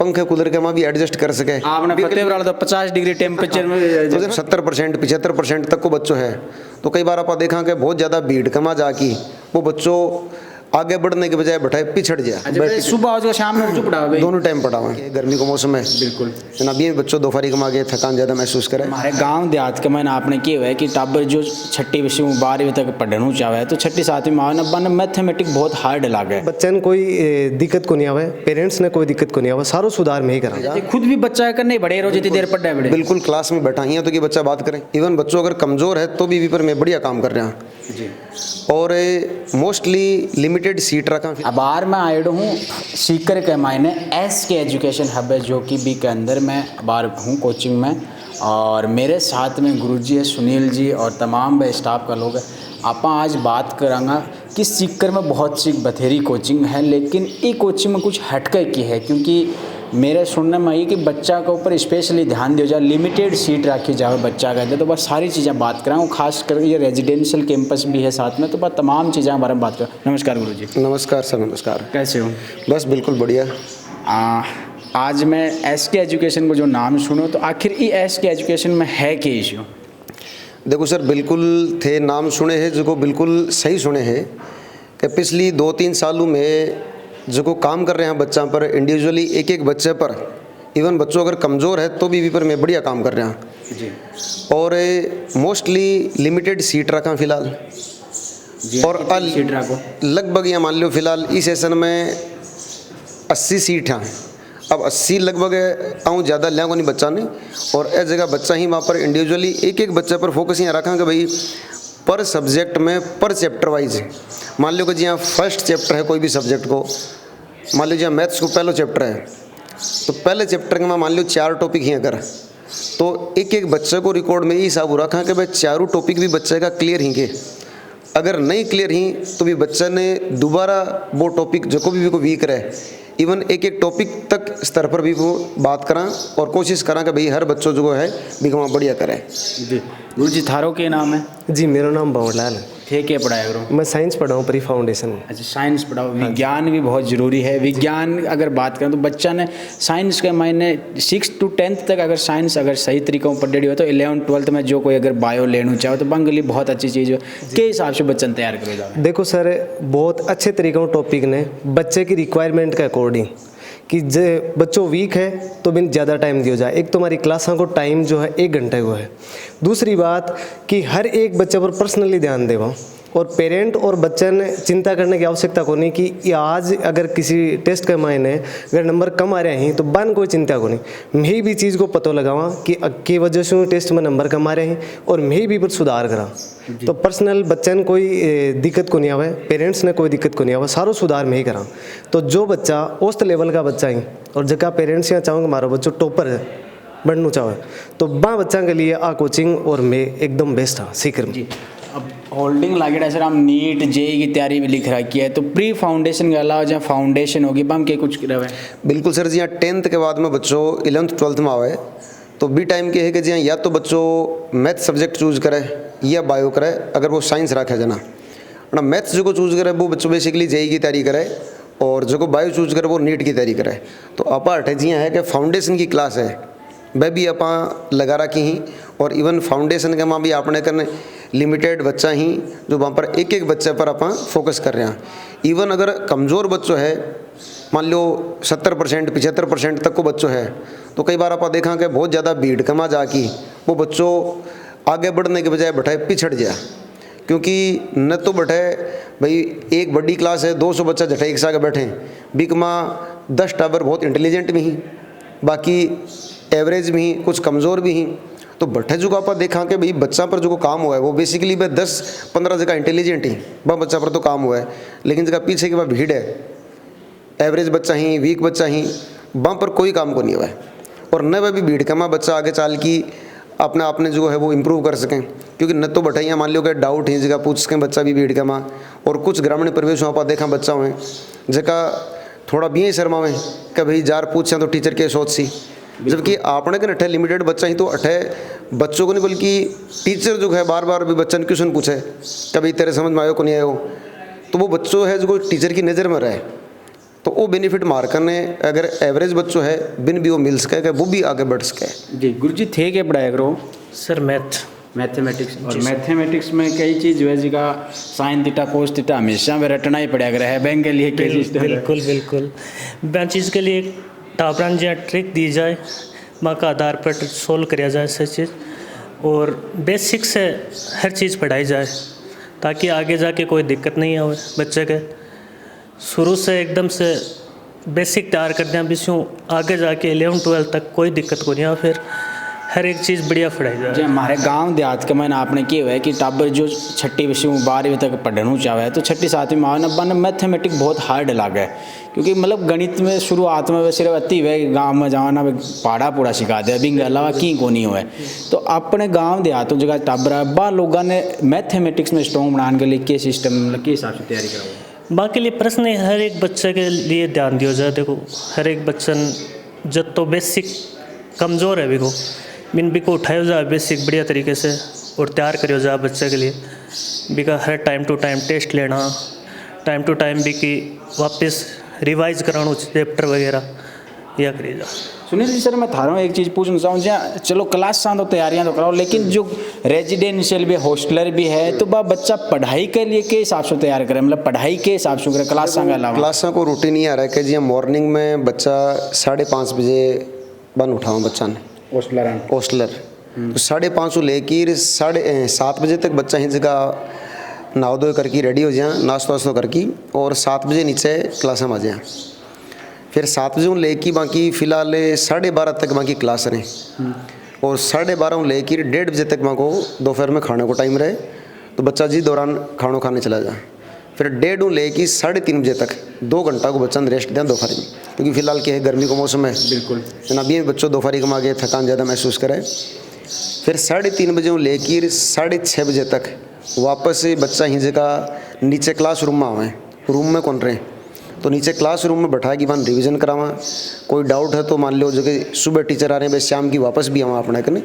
पंखे कूलर के वहाँ भी एडजस्ट कर सके। आपने फतेहपुर तो 50 डिग्री टेम्परेचर में तो 70% 75% तक को बच्चों है। तो कई बार आप देखा कि बहुत ज़्यादा भीड़ कमा जाकी वो बच्चों आगे बढ़ने के बजाय बैठाए पिछड़ जाए। सुबह और शाम में जो पढ़ाओ दोनों टाइम पढ़ाओ है, गर्मी का मौसम है बिल्कुल जनाब, ये बच्चों दोपहरी कमा के थकान ज़्यादा महसूस करे। हमारे गांव देहात के मैंने आपने किए हुआ है कि टाबर जो 6वीं 12वीं तक पढ़ना चाहे तो 6वीं 7वीं में आवे ना मैथमेटिक बहुत हार्ड लागे। बच्चे ने कोई दिक्कत को नहीं आवे, पेरेंट्स ने कोई दिक्कत को नहीं आवे, सारो सुधार में ही करा। खुद भी बच्चा करने बड़े रोज इतनी देर पढ़ा है बिल्कुल क्लास में बैठा ही तो कि बच्चा बात करें। इवन बच्चों अगर कमज़ोर है तो भी पर मैं बढ़िया काम कर रहा हूँ जी। और मोस्टली लिमिटेड सीट रखा। अब बार मैं आया हूँ सीकर के मायने एस के एजुकेशन हब है जो कि बी के अंदर मैं बार हूँ कोचिंग में, और मेरे साथ में गुरुजी है सुनील जी और तमाम भाई स्टाफ का लोग है। आप आज बात करांगा कि सीकर में बहुत सी बथेरी कोचिंग है लेकिन ये कोचिंग में कुछ हटके की है, क्योंकि मेरे सुनने में आई कि बच्चा के ऊपर स्पेशली ध्यान दिया जाए, लिमिटेड सीट रखी जाए बच्चा का। तो बस सारी चीज़ें बात कराऊँ, खास कर ये रेजिडेंशियल कैंपस भी है साथ में, तो बस तमाम चीज़ें हमारे में बात करें। नमस्कार गुरुजी। नमस्कार सर, नमस्कार। कैसे हो? बस बिल्कुल बढ़िया। आज मैं एस के एजुकेशन को जो नाम सुनो तो आखिर ये एस के एजुकेशन में है क्या इश्यू? देखो सर, बिल्कुल थे नाम सुने हैं जो को बिल्कुल सही सुने हैं कि पिछली 2-3 सालों में जो को काम कर रहे हैं बच्चा पर इंडिविजुअली एक बच्चे पर, इवन बच्चों अगर कमज़ोर है तो भी पर मैं बढ़िया काम कर रहा हूँ जी। और मोस्टली लिमिटेड सीट रखा फ़िलहाल जी। और सीट रखो लगभग यहाँ मान लो फ़िलहाल इस सेशन में 80 सीट हैं। अब 80 लगभग आऊँ ज़्यादा लिया को नहीं बच्चा ने, और इस जगह बच्चा ही वहाँ पर इंडिविजुअली एक बच्चे पर फोकस यहाँ रखा कि भाई पर सब्जेक्ट में पर चैप्टर वाइज मान लो कि जी हाँ फर्स्ट चैप्टर है कोई भी सब्जेक्ट को, मान लो जी हाँ मैथ्स को पहला चैप्टर है तो पहले चैप्टर के मान लो 4 टॉपिक ही अगर तो एक बच्चे को रिकॉर्ड में ये हिसाब रखा कि भाई चारों टॉपिक भी बच्चे का क्लियर ही के, अगर नहीं क्लियर ही तो भी बच्चे ने दोबारा वो टॉपिक जो को भी को वीक रहे, इवन एक टॉपिक तक स्तर पर भी वो बात करा और कोशिश करा कि भाई हर बच्चों जो है बिगमा बढ़िया करे। जी। गुरु जी थारो के नाम है? जी मेरा नाम बावलाल है। थे क्या पढ़ाया करो? मैं साइंस पढ़ा हूँ प्री फाउंडेशन में। अच्छा, साइंस पढ़ाओ। विज्ञान भी बहुत ज़रूरी है। विज्ञान अगर बात करें तो बच्चा ने साइंस के मायने 6 to 10th तक अगर साइंस अगर सही तरीक़ों पर पढ़ी हो तो 11th 12th में जो कोई अगर बायो लेना चाहो तो बंगली बहुत अच्छी चीज़ है। के हिसाब से बच्चन तैयार करो जाओ? देखो सर, बहुत अच्छे तरीक़ों टॉपिक ने बच्चे की रिक्वायरमेंट के अकॉर्डिंग कि जो बच्चों वीक है तो भी ज़्यादा टाइम दिया जाए। एक तो हमारी क्लासों को टाइम जो है 1 घंटे को है। दूसरी बात कि हर एक बच्चे पर पर्सनली ध्यान देवा, और पेरेंट और बच्चे ने चिंता करने की आवश्यकता को नहीं कि आज अगर किसी टेस्ट के मायने अगर नंबर कम आ रहे हैं तो बन कोई चिंता को नहीं। मैं भी चीज़ को पता लगावा कि वजह से टेस्ट में नंबर कम आ रहे हैं और मैं भी पर सुधार करा। तो पर्सनल बच्चे ने कोई दिक्कत को नहीं आवे, पेरेंट्स ने कोई दिक्कत को नहीं आवे, सारो सुधार में ही करा। तो जो बच्चा औसत लेवल का बच्चा ही और जगह पेरेंट्स यहाँ चाहूँगा हमारा बच्चों टॉपर बनना चाहे तो बा बच्चा के लिए आ कोचिंग और मैं एकदम बेस्ट हाँ सीकर में। अब होल्डिंग लागेड़ा सर, हम नीट जेई की तैयारी भी लिख रखी है तो प्री फाउंडेशन के अलावा जहाँ फाउंडेशन होगी बम के कुछ रहे? बिल्कुल सर जी, यहाँ 10th के बाद में बच्चों 11th 12th में आवे तो बी टाइम के है कि जी या तो बच्चों मैथ सब्जेक्ट चूज करे या बायो करे, अगर वो साइंस रखे जना ना मैथ्स जो को चूज करे वो बच्चों बेसिकली जेई की तैयारी करे और जो को बायो चूज करे वो नीट की तैयारी करे। तो अपार्ट है जी है कि फाउंडेशन की क्लास है वह भी आप लगा रखी ही, और इवन फाउंडेशन के वहाँ भी आपने करने लिमिटेड बच्चा ही जो वहाँ पर एक बच्चे पर आप फोकस कर रहे हैं। इवन अगर कमज़ोर बच्चों है मान लो 70% 75% तक को बच्चों है तो कई बार आप देखा कि बहुत ज़्यादा भीड़ कमा जाकी वो बच्चों आगे बढ़ने के बजाय बैठाए पिछड़ जाए, क्योंकि न तो बैठे भाई एक बड़ी क्लास है 200 बच्चा जठे एक साथ बैठे बिकमा 10 टावर बहुत इंटेलिजेंट भी ही, बाकी एवरेज भी ही, कुछ कमज़ोर भी ही। तो बट्ठे जो आप देखा कि भाई बच्चा पर जो काम हुआ है वो बेसिकली भाई 10-15 जगह इंटेलिजेंट ही वह बच्चा पर तो काम हुआ है, लेकिन जगह पीछे की वह भीड़ है एवरेज बच्चा ही वीक बच्चा ही वहाँ पर कोई काम को नहीं हुआ है। और न वह भी भीड़ कमा बच्चा आगे चाल की अपने आपने जो है वो इम्प्रूव कर सकें, क्योंकि न तो बैठाइयाँ मान लो कि डाउट ही जगह पूछ सकें बच्चा भी भीड़ कमा। और कुछ ग्रामीण परिवेश वहाँ पर देखा बच्चा हुए जगह थोड़ा भी ही शर्मावें कि भाई जार पूछें तो टीचर के सोच सी, जबकि आपने के अठे लिमिटेड बच्चा ही तो अठे बच्चों को नहीं बल्कि टीचर जो है बार बार भी बच्चा ने क्वेश्चन पूछे कभी तेरे समझ में आयो को नहीं आयो, तो वो बच्चों है जो टीचर की नज़र में रहे तो वो बेनिफिट मार्कर ने अगर एवरेज बच्चों है बिन भी वो मिल सके वो भी आगे बढ़ सके। जी गुरु जी थे के पढ़ाया करो सर मैथमेटिक्स, और मैथमेटिक्स में कई चीज़ वैसे का साइन थीटा कोस थीटा हमेशा में रटना ही पड़ा कर है बैंक के लिए क्या सिस्टम है? बिल्कुल बैंक चीज़ के लिए टापरान जो ट्रिक दी जाए माँ का आधार पर सोल्व किया जाए सब चीज़, और बेसिक से हर चीज़ पढ़ाई जाए ताकि आगे जाके कोई दिक्कत नहीं आए बच्चे के। शुरू से एकदम से बेसिक तैयार कर दें विषयों, आगे जाके 11-12 तक कोई दिक्कत को नहीं आ, फिर हर एक चीज़ बढ़िया पढ़ाई जाए। जो हमारे गांव देहात के मैंने आपने किया हुआ है कि टाबर जो 6ठी विषयों 12वीं तक पढ़ना चाहे तो 6ठी 7वीं में आना मैथमेटिक्स बहुत हार्ड लगे, क्योंकि मतलब गणित में शुरुआत में सिर्फ अति हुए गाँव में जाना पढ़ा पूरा सिखा दिया बिंग अलावा की को नहीं हुआ। तो अपने गाँव देहातों जगह टाबर बा लोगों ने मैथमेटिक्स में स्ट्रॉन्ग बनाने के लिए क्या सिस्टम के हिसाब से तैयारी कराओ? बाकी लिए प्रश्न हर एक बच्चे के लिए ध्यान दिया जाए। देखो हर एक बच्चन जब तो बेसिक कमज़ोर है भी को उठाया जाए बेसिक बढ़िया तरीके से और तैयार करियो जाए बच्चे के लिए भी का हर टाइम टू टाइम टेस्ट लेना, टाइम टू टाइम भी की वापस रिवाइज कराना चैप्टर वगैरह यह करिए जा। सुनील जी सर मैं थारों एक चीज़ पूछना चाहूँ, जहाँ चलो क्लास सा तो तैयारियाँ तो कराओ, लेकिन जो रेजिडेंशियल भी हॉस्टलर भी है तो बा बच्चा पढ़ाई के लिए के हिसाब से तैयार करे, मतलब पढ़ाई के हिसाब से करे क्लास के अलावा? क्लास को रूटीन ये आ रहा है कि जी मॉर्निंग में बच्चा 5:30 बजे बन उठाऊँ बच्चा ने हॉस्टलर तो 5:30 से लेकर 7:30 बजे तक बच्चा ही जगह नहा धो करके रेडी हो जाए, नाश्ता वास्ता करके, और 7 बजे नीचे क्लास में आ जाए। फिर 7 बजे लेकर बाकी फ़िलहाल 12:30 तक बाकी क्लास रहे, और 12:30 लेकर 1:30 बजे तक वहाँ को दोपहर में खाने को टाइम रहे तो बच्चा जी दौरान खाना खाने चला जाए। फिर 1:30 लेकर 3:30 बजे तक 2 घंटा को बच्चा ने रेस्ट दें दोपहर में, क्योंकि फ़िलहाल क्या है गर्मी का मौसम है, बिल्कुल जनाब ये बच्चों दोपहर कमा के थकान ज़्यादा महसूस करे। फिर 3:30 बजे लेकर 6:30 बजे तक वापस बच्चा ही जगह नीचे क्लास रूम में आवे, रूम में कौन रहे तो नीचे क्लास रूम में बैठा कि वन रिवीजन करावा, कोई डाउट है तो मान लो जो कि सुबह टीचर आ रहे हैं भाई शाम की वापस भी आवा अपने कने।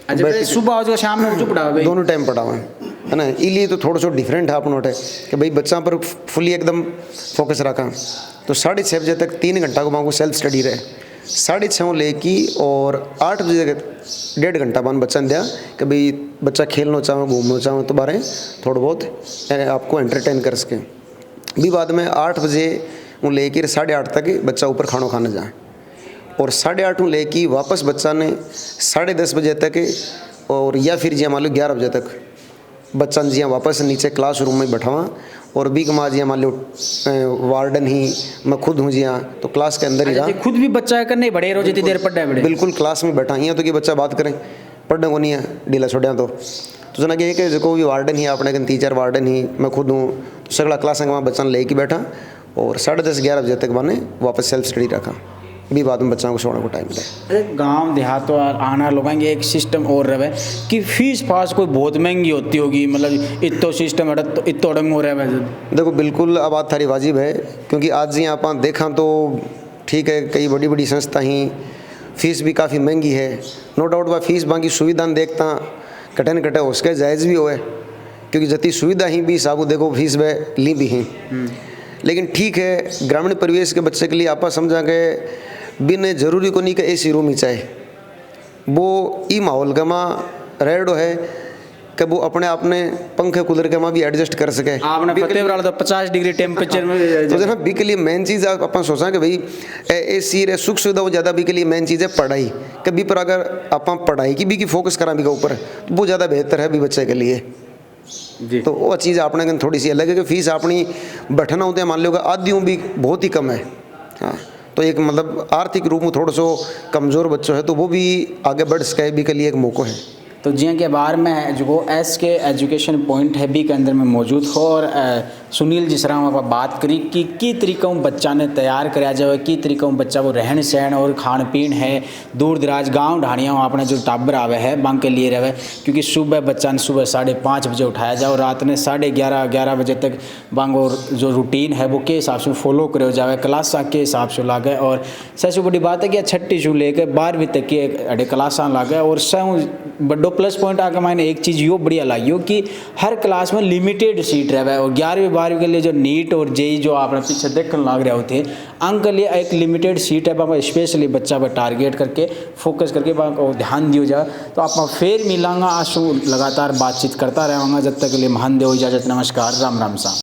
अच्छा सुबह और शाम में जो पढ़ावा दोनों टाइम पढ़ावा है ना, इसलिए तो थोड़ा सा डिफरेंट है अपनों कि भाई बच्चा पर फुली एकदम फोकस रखा। तो 6:30 बजे तक 3 घंटा को वहाँ को सेल्फ स्टडी रहे, 6:30 लेकी और 8 बजे तक 1.5 घंटा बाद बच्चा ने दिया कि भाई बच्चा खेलना चाहो घूमना चाहो तो बारे थोड़ा बहुत आपको एंटरटेन कर सके। भी बाद में 8 बजे लेकर 8:30 तक बच्चा ऊपर खाना खाने जाए, और 8:30 लेकर वापस बच्चा ने 10:30 बजे तक, और या फिर जी मान लो 11 बजे तक बच्चा ने जी वापस नीचे क्लास रूम में बैठावा, और भी कमा जी मान लो वार्डन ही मैं खुद हूँ जी तो क्लास के अंदर ही रहा। खुद भी बच्चा करने बड़े रोज इतनी देर पढ़ा है? बिल्कुल क्लास में बैठा ही तो कि बच्चा बात करें पढ़ने को नहीं है ढीला छोड़िया तो जना कि जो भी वार्डन ही अपने कन 3-4 वार्डन ही मैं खुद हूँ तो सगला क्लास में बच्चा ने लेके बैठा, और 10:30-11 बजे तक मैंने वापस सेल्फ स्टडी रखा, भी बाद में बच्चों को सोने को टाइम मिले। गांव देहात तो आना लोगों के एक सिस्टम और रहे कि फीस पास कोई बहुत महंगी होती होगी, मतलब इतो सिस्टम इतो अड़ंग हो रहा है? देखो बिल्कुल अब बात थारी वाजिब है, क्योंकि आज जी आप देखा तो ठीक है कई बड़ी बड़ी संस्था ही फीस भी काफ़ी महंगी है, नो डाउट वह फीस बाकी सुविधा देखता कटे न कटे उसके जायज़ भी होए, क्योंकि जति सुविधा ही भी साबू देखो फीस वह ली भी हैं, लेकिन ठीक है ग्रामीण परिवेश के बच्चे के लिए आप समझा के बिन जरूरी को नहीं कि ऐसी रूम ही चाहे वो ई माहौल का माँ रेडो है कि वो अपने अपने पंखे कूलर के माँ भी एडजस्ट कर सके। आपने फतेहपुर तो 50 डिग्री टेम्परेचर में तो जनाब बी के लिए मेन चीज़ अपन सोचा कि भाई ऐसी रे सुख सुविधा ज़्यादा भी के लिए मेन चीज़ है पढ़ाई, कभी पर अगर अपन पढ़ाई की भी की फोकस करा भी के ऊपर तो वो ज़्यादा बेहतर है भी बच्चे के लिए जी। तो वो चीज़ अपने कन थोड़ी सी अलग है कि फीस अपनी बैठना होते हैं मान लो आदि भी बहुत ही कम है। हाँ तो एक मतलब आर्थिक रूप में थोड़ा सा कमज़ोर बच्चों है तो वो भी आगे बढ़ सके भी के लिए एक मौका है। तो जियां के बार में जो एस के एजुकेशन पॉइंट है बी के अंदर में मौजूद हो, और सुनील जी सराम आप बात करी कि की तरीक़ों बच्चा ने तैयार कराया जाए, की तरीक़ों बच्चा वो रहन सहन और खान पीन है दूर दराज गांव ढाणियाँ अपने जो टाबर आवे है बांग के लिए रहे, क्योंकि सुबह बच्चा ने सुबह 5:30 बजे उठाया जाए और रात ने 11:30 बजे तक बांग और जो रूटीन है वो के हिसाब से फॉलो करे जाए, क्लासा के हिसाब से लागे। और सबसे बड़ी बात है कि 6ठी से लेकर 12वीं तक की अड़े क्लासा लागे, और सब बड़ो प्लस पॉइंट आके मैंने एक चीज़ यो बढ़िया लाई हो कि हर क्लास में लिमिटेड सीट रहे और 11वीं 12वीं के लिए जो नीट और जेई जो आपने पीछे देखने लग रहे होते अंक के लिए एक लिमिटेड सीट है वहाँ स्पेशली बच्चा पर टारगेट करके फोकस करके वहाँ को ध्यान दिया जाए। तो आप फिर मिलांगा आंसू लगातार बातचीत करता रहूँगा जब तक के लिए महान देव इजाज़त। नमस्कार, राम राम सा।